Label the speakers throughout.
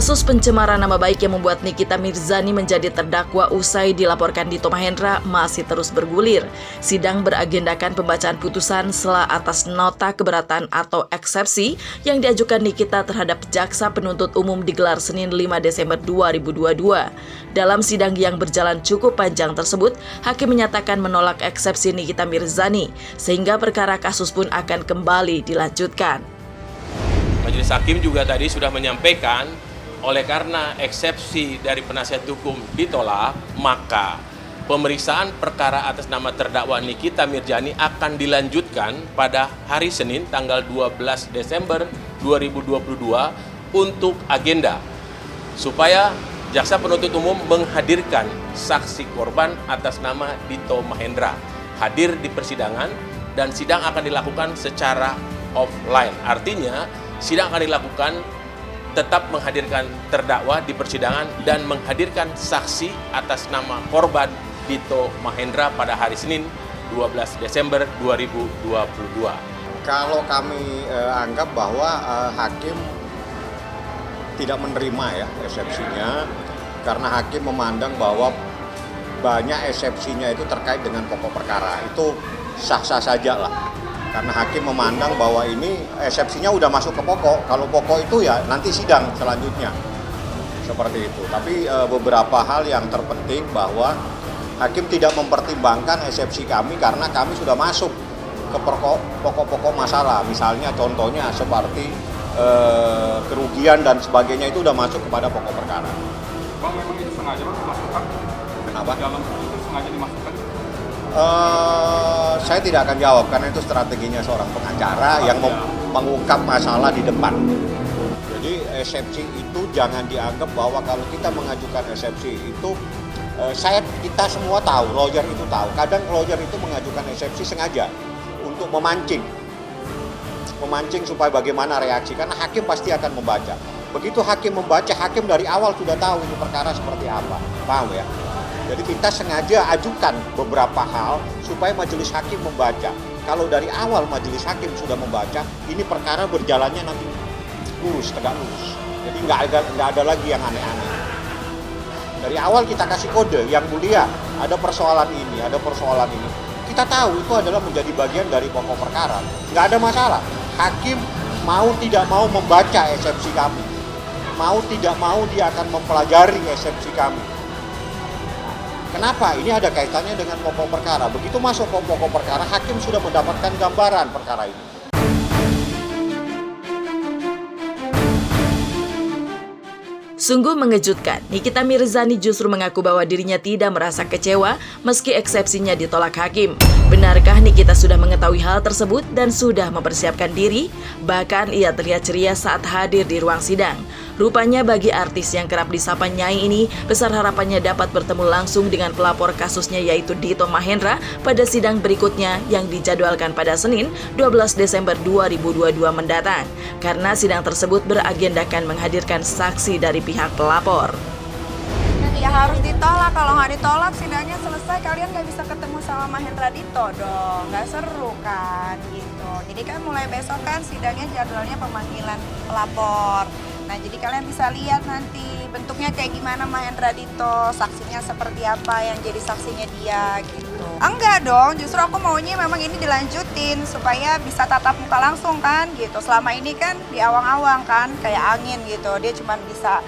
Speaker 1: Kasus pencemaran nama baik yang membuat Nikita Mirzani menjadi terdakwa usai dilaporkan Dito Mahendra masih terus bergulir. Sidang beragendakan pembacaan putusan sela atas nota keberatan atau eksepsi yang diajukan Nikita terhadap jaksa penuntut umum digelar Senin 5 Desember 2022. Dalam sidang yang berjalan cukup panjang tersebut, hakim menyatakan menolak eksepsi Nikita Mirzani, sehingga perkara kasus pun akan kembali dilanjutkan.
Speaker 2: Majelis Hakim juga tadi sudah menyampaikan, oleh karena eksepsi dari penasihat hukum ditolak, maka pemeriksaan perkara atas nama terdakwa Nikita Mirzani akan dilanjutkan pada hari Senin tanggal 12 Desember 2022 untuk agenda supaya jaksa penuntut umum menghadirkan saksi korban atas nama Dito Mahendra hadir di persidangan, dan sidang akan dilakukan secara offline. Artinya sidang akan dilakukan tetap menghadirkan terdakwa di persidangan dan menghadirkan saksi atas nama korban Dito Mahendra pada hari Senin 12 Desember 2022.
Speaker 3: Kalau kami anggap bahwa hakim tidak menerima eksepsinya, karena hakim memandang bahwa banyak eksepsinya itu terkait dengan pokok perkara. Itu sah-sah saja lah. Karena hakim memandang bahwa ini eksepsinya udah masuk ke pokok. Kalau pokok itu ya nanti sidang selanjutnya. Seperti itu. Tapi beberapa hal yang terpenting bahwa hakim tidak mempertimbangkan eksepsi kami karena kami sudah masuk ke pokok-pokok masalah. Misalnya contohnya seperti kerugian dan sebagainya itu udah masuk kepada pokok perkara.
Speaker 4: Bang, memang itu sengaja dimasukkan?
Speaker 3: Kenapa?
Speaker 4: Dalam itu sengaja dimasukkan?
Speaker 3: Saya tidak akan jawab karena itu strateginya seorang pengacara yang mengungkap masalah di depan. Jadi eksepsi itu jangan dianggap bahwa kalau kita mengajukan eksepsi itu kita semua tahu, lawyer itu tahu. Kadang lawyer itu mengajukan eksepsi sengaja untuk memancing supaya bagaimana reaksi, karena hakim pasti akan membaca. Begitu hakim membaca, hakim dari awal sudah tahu ini perkara seperti apa, paham ya? Jadi kita sengaja ajukan beberapa hal supaya majelis hakim membaca. Kalau dari awal majelis hakim sudah membaca, ini perkara berjalannya nanti lurus, tegak lurus. Jadi nggak ada lagi yang aneh-aneh. Dari awal kita kasih kode, yang mulia, ada persoalan ini, ada persoalan ini. Kita tahu itu adalah menjadi bagian dari pokok perkara. Nggak ada masalah. Hakim mau tidak mau membaca eksepsi kami. Mau tidak mau dia akan mempelajari eksepsi kami. Kenapa? Ini ada kaitannya dengan pokok perkara. Begitu masuk ke pokok perkara, hakim sudah mendapatkan gambaran perkara ini.
Speaker 1: Sungguh mengejutkan, Nikita Mirzani justru mengaku bahwa dirinya tidak merasa kecewa meski eksepsinya ditolak hakim. Benarkah Nikita sudah mengetahui hal tersebut dan sudah mempersiapkan diri? Bahkan ia terlihat ceria saat hadir di ruang sidang. Rupanya bagi artis yang kerap disapa Nyai ini, besar harapannya dapat bertemu langsung dengan pelapor kasusnya yaitu Dito Mahendra pada sidang berikutnya yang dijadwalkan pada Senin 12 Desember 2022 mendatang. Karena sidang tersebut beragendakan menghadirkan saksi dari pihak pelapor.
Speaker 5: Ya harus ditolak, kalau nggak ditolak sidangnya selesai kalian nggak bisa ketemu sama Mahendra Dito dong, nggak seru kan gitu. Jadi kan mulai besok kan sidangnya jadwalnya pemanggilan pelapor. Nah jadi kalian bisa lihat nanti bentuknya kayak gimana Mahendra Dito, saksinya seperti apa yang jadi saksinya dia gitu. Enggak dong, justru aku maunya memang ini dilanjutin supaya bisa tatap muka langsung kan gitu. Selama ini kan di awang-awang kan kayak angin gitu, dia cuma bisa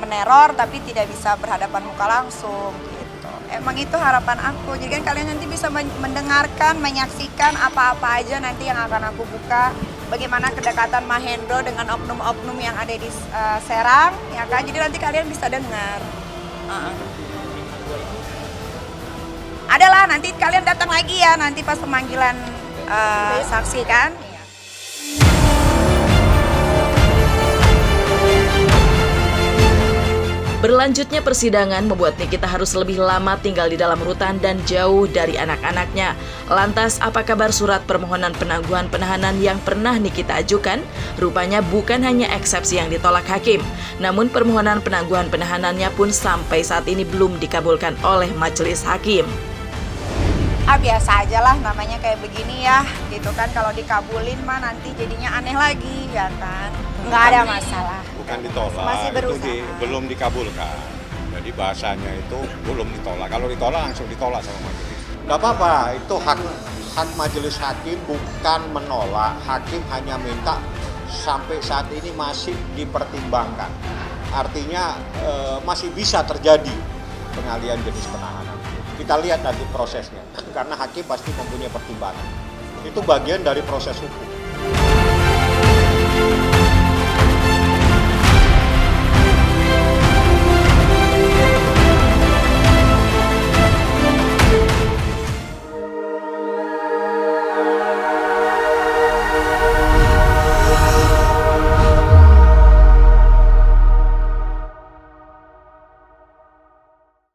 Speaker 5: meneror tapi tidak bisa berhadapan muka langsung gitu. Emang itu harapan aku. Jadi kan kalian nanti bisa mendengarkan, menyaksikan apa-apa aja nanti yang akan aku buka. Bagaimana kedekatan Mahendro dengan oknum-oknum yang ada di Serang, ya kan? Jadi nanti kalian bisa dengar. Adalah nanti kalian datang lagi ya nanti pas pemanggilan saksi kan.
Speaker 1: Berlanjutnya persidangan membuat Nikita harus lebih lama tinggal di dalam rutan dan jauh dari anak-anaknya. Lantas, apa kabar surat permohonan penangguhan penahanan yang pernah Nikita ajukan? Rupanya bukan hanya eksepsi yang ditolak hakim, namun permohonan penangguhan penahanannya pun sampai saat ini belum dikabulkan oleh majelis hakim.
Speaker 5: Biasa aja lah namanya kayak begini ya, gitu kan. Kalau dikabulin mah nanti jadinya aneh lagi, ya kan. Nggak ada masalah.
Speaker 3: Bukan ditolak,
Speaker 5: Masih
Speaker 3: itu
Speaker 5: berusaha.
Speaker 3: belum dikabulkan. Jadi bahasanya itu belum ditolak. Kalau ditolak langsung ditolak sama majelis. Nggak apa-apa, itu hak majelis hakim bukan menolak. Hakim hanya minta sampai saat ini masih dipertimbangkan. Artinya masih bisa terjadi pengalihan jenis penahanan. Kita lihat nanti prosesnya, karena hakim pasti mempunyai pertimbangan. Itu bagian dari proses hukum.